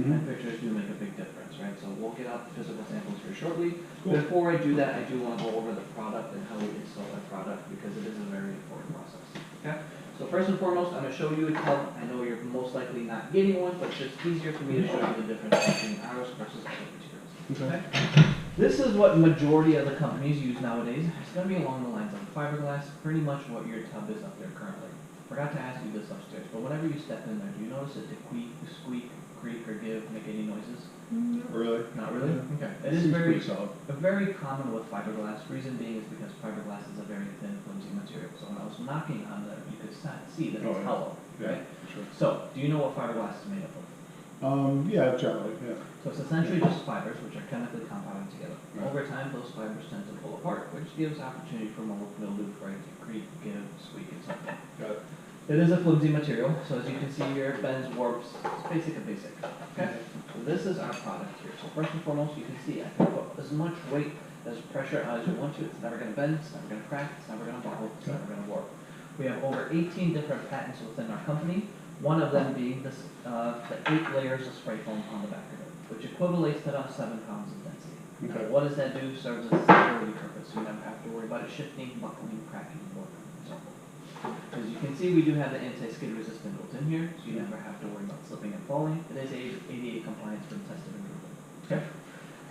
and pictures do make a big difference, right? So we'll get out the physical samples here shortly. Cool. Before I do that, I do want to go over the product and how we install that product because it is a very important process. Okay? So first and foremost, I'm going to show you a tub. I know you're most likely not getting one, but it's just easier for me to show you the difference between ours versus other materials. Okay. This is what majority of the companies use nowadays. It's going to be along the lines of fiberglass, pretty much what your tub is up there currently. Forgot to ask you this upstairs, but whenever you step in there, do you notice it to squeak, creak, or give, make any noises? Not really. Not really? Yeah. Okay. It is Seems very, pretty solid. very common with fiberglass. Reason being is because fiberglass is a very thin, flimsy material. So when I was knocking on there, you could see that it's hollow, right? Sure. So, do you know what fiberglass is made up of? Yeah, generally, yeah. So it's essentially just fibers which are chemically compounded together. Right. Over time, those fibers tend to pull apart, which gives opportunity for mold, mildew, right, to creak, give, squeak, and so on. Got it. It is a flimsy material, so as you can see here, it bends, warps, it's basic. Okay? So this is our product here. So first and foremost, you can see I can put as much weight, as pressure as you want to. It's never going to bend, it's never going to crack, it's never going to buckle, it's never going to warp. We have over 18 different patents within our company, one of them being this, the 8 layers of spray foam on the back of it, which equivalates to about 7 pounds of density. Okay. Now, what does that do? Serves as a security purpose. You never have to worry about it shifting, buckling, cracking, warping, and so forth. As you can see, we do have the anti-skid resistant built in here, so you never have to worry about slipping and falling. It is ADA compliance for tested and proven. Okay.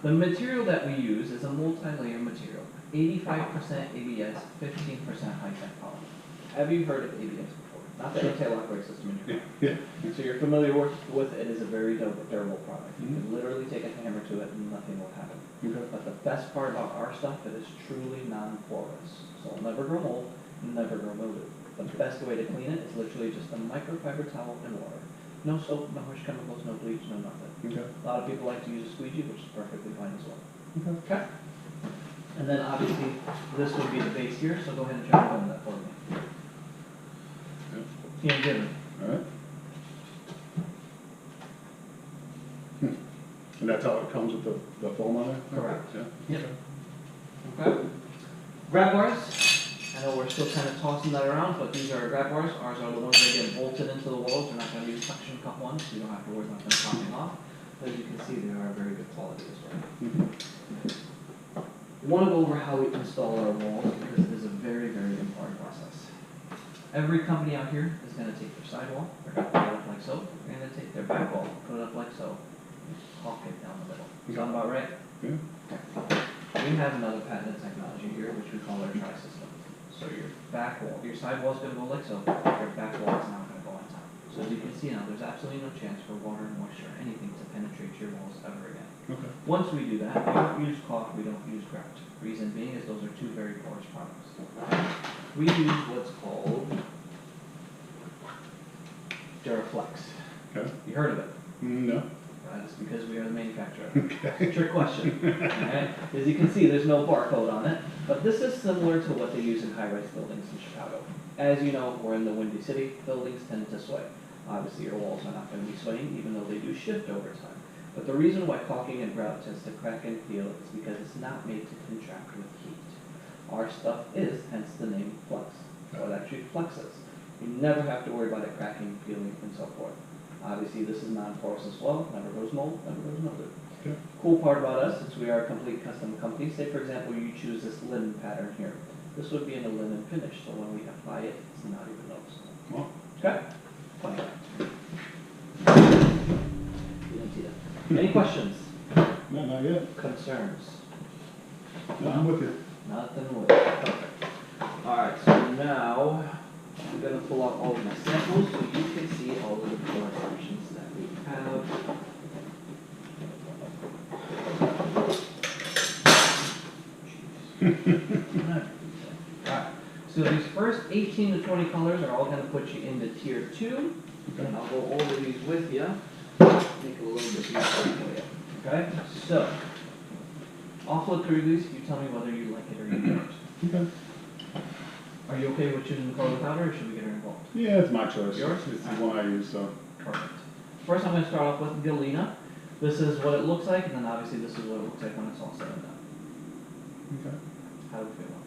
The material that we use is a multi-layer material, 85% ABS, 15% high-tech polymer. Have you heard of ABS before? Not the anti-lock brake system in your car. Yeah. So you're familiar with it. It is a very durable product. You can literally take a hammer to it and nothing will happen. Okay. But the best part about our stuff, it is truly non-porous. So it'll never grow mold, never grow mildew. The best way to clean it is literally just a microfiber towel and water. No soap, no harsh chemicals, no bleach, no nothing. Okay. A lot of people like to use a squeegee, which is perfectly fine as well. Okay. Okay. And then obviously, this would be the base here, so go ahead and try to film that for me. Can't give it. All right. And that's how it comes with the foam on it? Correct. Yeah. Yep. Okay. Grab bars. I know we're still kind of tossing that around, but these are our grab bars. Ours are the ones that get bolted into the walls. We're not going to use suction cup ones, so you don't have to worry about them popping off. As you can see, they are very good quality as well. We want to go over how we install our walls because it is a very, very important process. Every company out here is going to take their sidewall, they're going to put it up like so. They're going to take their back wall, put it up like so, and caulk it down the middle. Sound about right? Yeah. Okay. We have another patented technology here, which we call our tri-system. So your back wall, your sidewall is going to go like so, your back wall is now going to go on top. So as you can see now, there's absolutely no chance for water, moisture, anything to penetrate your walls ever again. Okay. Once we do that, we don't use caulk, we don't use grout. Reason being is those are two very porous products. We use what's called Duraflex. Okay. You heard of it? No. That's because we are the manufacturer. Okay. Trick question. Alright? As you can see, there's no barcode on it, but this is similar to what they use in high-rise buildings in Chicago. As you know, we're in the Windy City. Buildings tend to sway. Obviously, your walls are not going to be swaying, even though they do shift over time. But the reason why caulking and grout tends to crack and peel is because it's not made to contract with heat. Our stuff is, hence the name Flex. So it actually flexes. You never have to worry about it cracking, peeling, and so forth. Obviously, this is non-porous as well. Never goes mold, never goes mildew. Okay. Cool part about us, since we are a complete custom company, say for example you choose this linen pattern here. This would be in a linen finish, so when we apply it, it's not even noticeable. Well, Okay? Funny. You didn't see that. Any questions? no, not yet. Concerns? No, I'm with you. Nothing with it. Perfect. Alright, so now I'm going to pull out all of my samples so you can see all of the color options that we have. Alright, so these first 18 to 20 colors are all going to put you into tier 2. Okay. And I'll go over these with you. Make it a little bit easier for you. Okay? So, I'll flip through these. You tell me whether you like it or you don't. Okay. Are you okay with choosing the color without her, or should we get her involved? Yeah, it's my choice. Yours? It's the one I use, so. Perfect. First, I'm going to start off with Galena. This is what it looks like, and then obviously this is what it looks like when it's all said and done. Okay. How do we feel about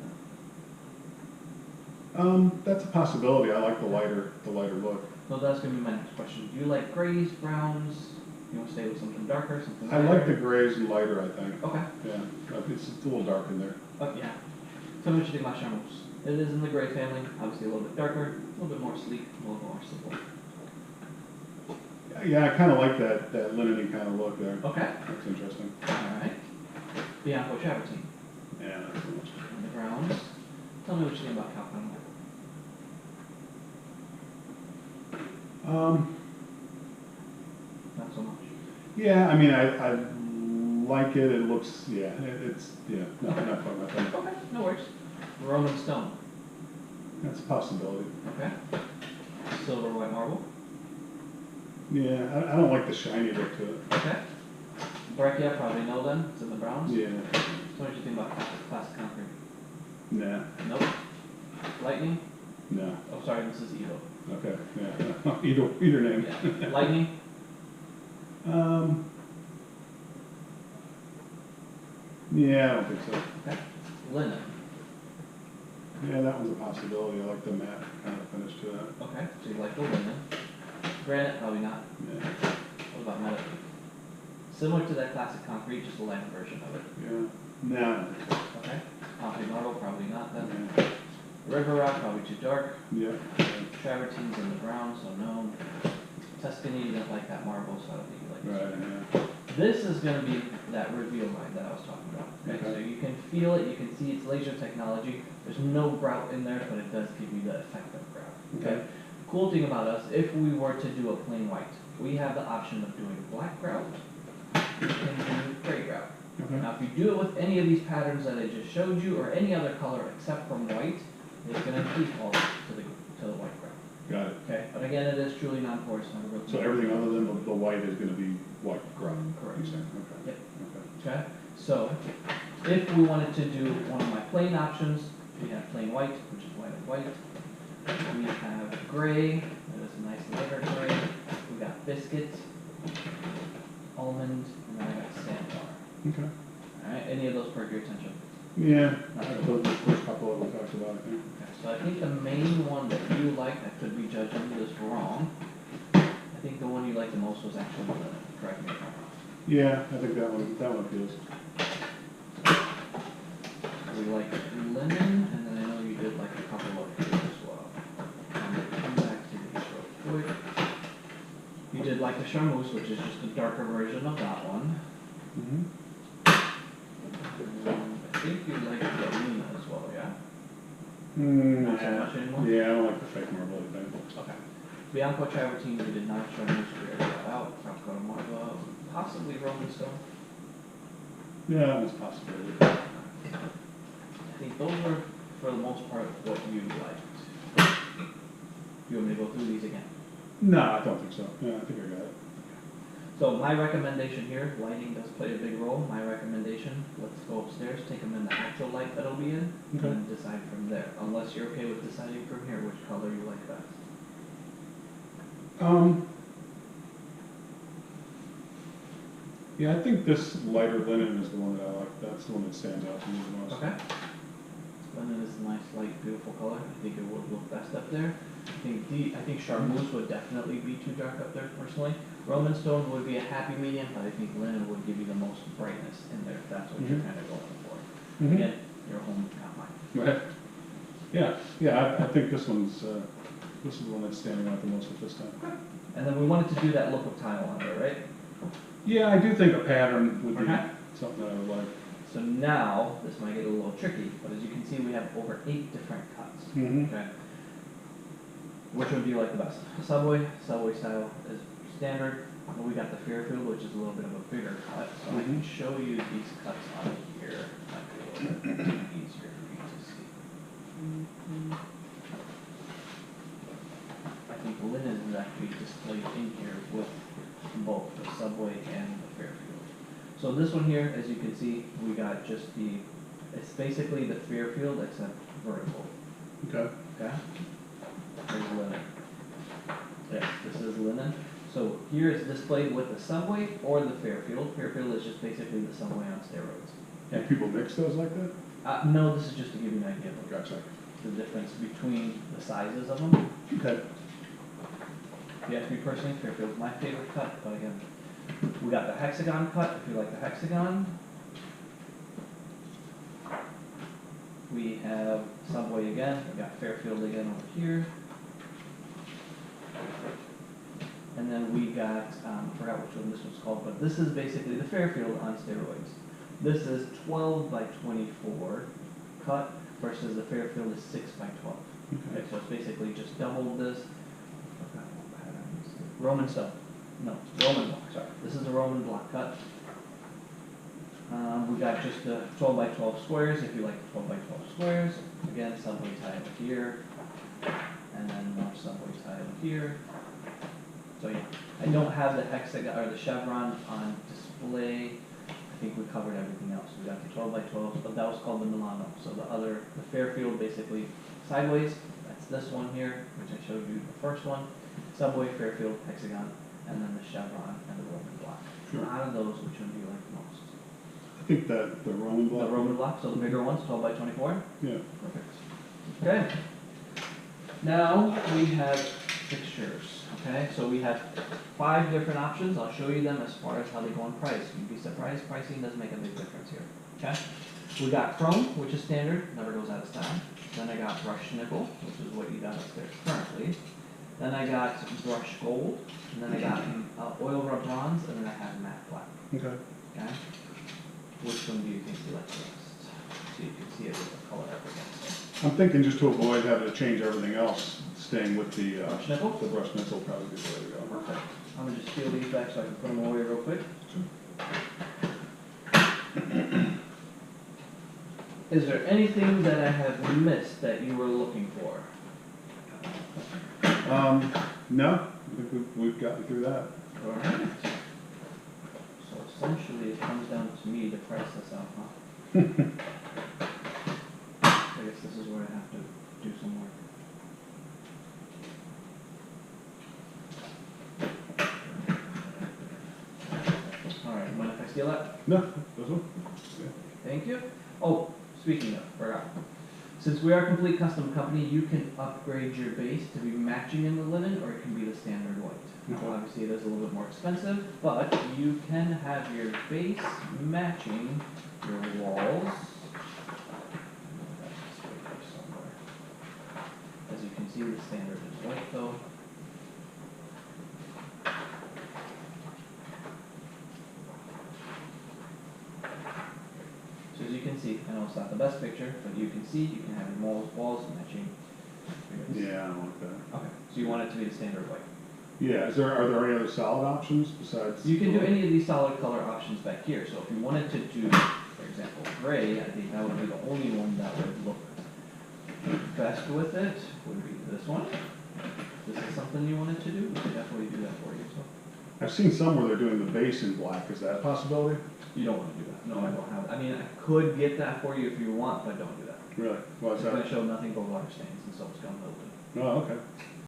that? That's a possibility. I like the lighter look. So that's going to be my next question. Do you like grays, browns? You want to stay stay with something darker, something I lighter? like the grays lighter, I think. Okay, Yeah, it's a little dark in there. yeah. Tell me what you think about Charmeuse. It is in the gray family, obviously a little bit darker, a little bit more sleek, a little more simple. Yeah, I kinda like that linen-y kind of look there. Okay, That's interesting. alright. Bianco Travertine. Yeah, not so much. And the browns. Tell me what you think about Calpine White. Not so much. Yeah, I mean, I like it, it looks, yeah, it's, yeah, not quite my thing. Okay, no worries. Roman Stone. That's a possibility. Okay. Silver White Marble. Yeah, I don't like the shiny look to it. Okay. Breccia, probably no then, it's in the browns. Yeah, So what do you think about classic concrete? nah, Nope. Lightning? no, Oh, sorry, this is Evo. okay, yeah, either name. Yeah. Lightning? Yeah, I don't think so. Okay. Linen? Yeah, that was a possibility, I like the matte kind of finish to that. Okay, so you like the linen. Granite, probably not. Yeah, What about metal? Similar to that classic concrete, just a lighter version of it. yeah, nah, Okay. Concrete marble, probably not then. yeah, River rock, probably too dark. yeah, Travertine's in the brown, so no. Tuscany, you don't like that marble, so I don't think you like this. right, yeah, This is gonna be that reveal line that I was talking about. Okay, so Okay. you can feel it, you can see it's laser technology. There's no grout in there, but it does give you the effect of grout. Okay. Cool thing about us, if we were to do a plain white, we have the option of doing black grout and doing gray grout. okay, Now, if you do it with any of these patterns that I just showed you, or any other color except from white, it's gonna default to the white grout. got it. Okay, but again, it is truly non-porous, not a real. So everything other than the white is gonna be white grout? Correct. You're saying, okay. Yep. Okay. Okay, so if we wanted to do one of my plain options, we have plain white, which is white and white. We have gray, that is a nice lighter gray. We got biscuit, almond, and then I got sandbar. Okay. Alright, any of those perk your attention? Yeah, those are the first couple that we talked about, I think. Okay, so I think the main one that you like, I could be judging this wrong. I think the one you liked the most was actually the linen, correct me if I'm wrong. Yeah, I think that one appeals. We like linen, and then I know you did like a couple of here as well. I'm gonna come back to these real quick. You did like the charmeuse, which is just a darker version of that one. Mm-hmm. And I think you like the Lena as well, yeah? Mm, Not so much anymore? yeah, I don't like the fake marble, I think. Okay. Bianco Travertine, we did not charmeuse, we already got out. Capcom Marva, possibly Roman Stone. Yeah, that was a possibility. I think those were, for the most part, what you liked. You want me to go through these again? No, I don't think so. Yeah, I think I got it. So my recommendation here, lighting does play a big role. My recommendation, let's go upstairs, take them in the actual light that'll be in, and Okay. then decide from there. Unless you're okay with deciding from here which color you like best. Yeah, I think this lighter linen is the one that I like. That's the one that stands out to me the most. Okay. Linen is a nice, light, beautiful color. I think it would look best up there. I think charmeuse would definitely be too dark up there personally. Roman stone would be a happy medium, but I think linen would give you the most brightness in there if that's what you're Mhm. kind of going for. Mhm. Again, your home, not mine. Right. Yeah, yeah, I think this is the one that's standing out the most at this time. And then we wanted to do that look of tile on there, right? Yeah, I do think a pattern would be Okay. something that I would like. So now, this might get a little tricky, but as you can see, we have over 8 different cuts. Mm-hmm. Okay. Which one do you like the best? Subway style is standard. And we got the Fairfield, which is a little bit of a bigger cut. So I can show you these cuts on here. Might be a little bit easier for you to see. I think linen is actually displayed in here with both the Subway and the Fairfield. So this one here, as you can see, we got just it's basically the Fairfield except vertical. Okay. Okay? There's linen. Yes, this is linen. So here it's displayed with the Subway or the Fairfield. Fairfield is just basically the Subway on steroids. Do people mix those like that? No, this is just to give you an idea of Gotcha. the difference between the sizes of them. Okay. If you ask me personally, Fairfield's my favorite cut, but again, We got the hexagon cut, if you like the hexagon. We have Subway again, we got Fairfield again over here. And then we got, I forgot which one this was called, but this is basically the Fairfield on steroids. This is 12 by 24 cut versus the Fairfield is 6 by 12. Okay, so it's basically just double this. I forgot what pattern this is. Roman stone. No, Roman block, sorry. This is a Roman block cut. We got just the 12 by 12 squares, if you like the 12 by 12 squares. Again, Subway tile here, and then more Subway tile here. So yeah, I don't have the hexagon, or the chevron on display. I think we covered everything else. We got the 12 by 12, but that was called the Milano. So the Fairfield basically sideways, that's this one here, which I showed you the first one. Subway, Fairfield, hexagon, and then the chevron and the Roman block. Sure. Out of those, which one do you like the most? I think that the Roman The block. Roman block, so the bigger ones, 12 by 24? Yeah. Perfect. Okay. Now we have fixtures, okay? So we have 5 different options. I'll show you them as far as how they go on price. You'd be surprised, pricing does make a big difference here, okay? We got chrome, which is standard, never goes out of style. Then I got brushed nickel, which is what you got upstairs currently. Then I got brushed gold, and then I got oil rub bronze, and then I have matte black, Okay. okay? Which one do you think you like the best? So you can see it with the color up against I'm thinking just to avoid having to change everything else, staying with the, Brushed nickel? the brushed nickel probably be the way to go. Perfect. I'm gonna just peel these back so I can put them away real quick. Is there anything that I have missed that you were looking for? No, I think we've gotten through that. Alright. So essentially it comes down to me to price this out, huh? I guess this is where I have to do some work. Alright, mind if I steal that? No, this one? Thank you. Oh, speaking of, forgot. Since we are a complete custom company, you can upgrade your base to be matching in the linen, or it can be the standard white. Okay. Now, obviously, it is a little bit more expensive, but you can have your base matching your walls. As you can see, the standard is white though. So as you can see, I know it's not the best picture, but you can see, you can have your walls matching. Yeah, I don't like that. Okay, so you want it to be the standard white. Yeah, are there any other solid options besides? You can do any of these solid color options back here, so if you wanted to do, for example, gray, I think that would be the only one that would look best with it, would be this one. If this is something you wanted to do, we could definitely do that for you, so. I've seen some where they're doing the base in black, is that a possibility? You don't wanna do that, no, I don't have, I mean, I could get that for you if you want, but don't do that. Really? Why is It's that? gonna show nothing but water stains and soap's gum building. Oh, okay.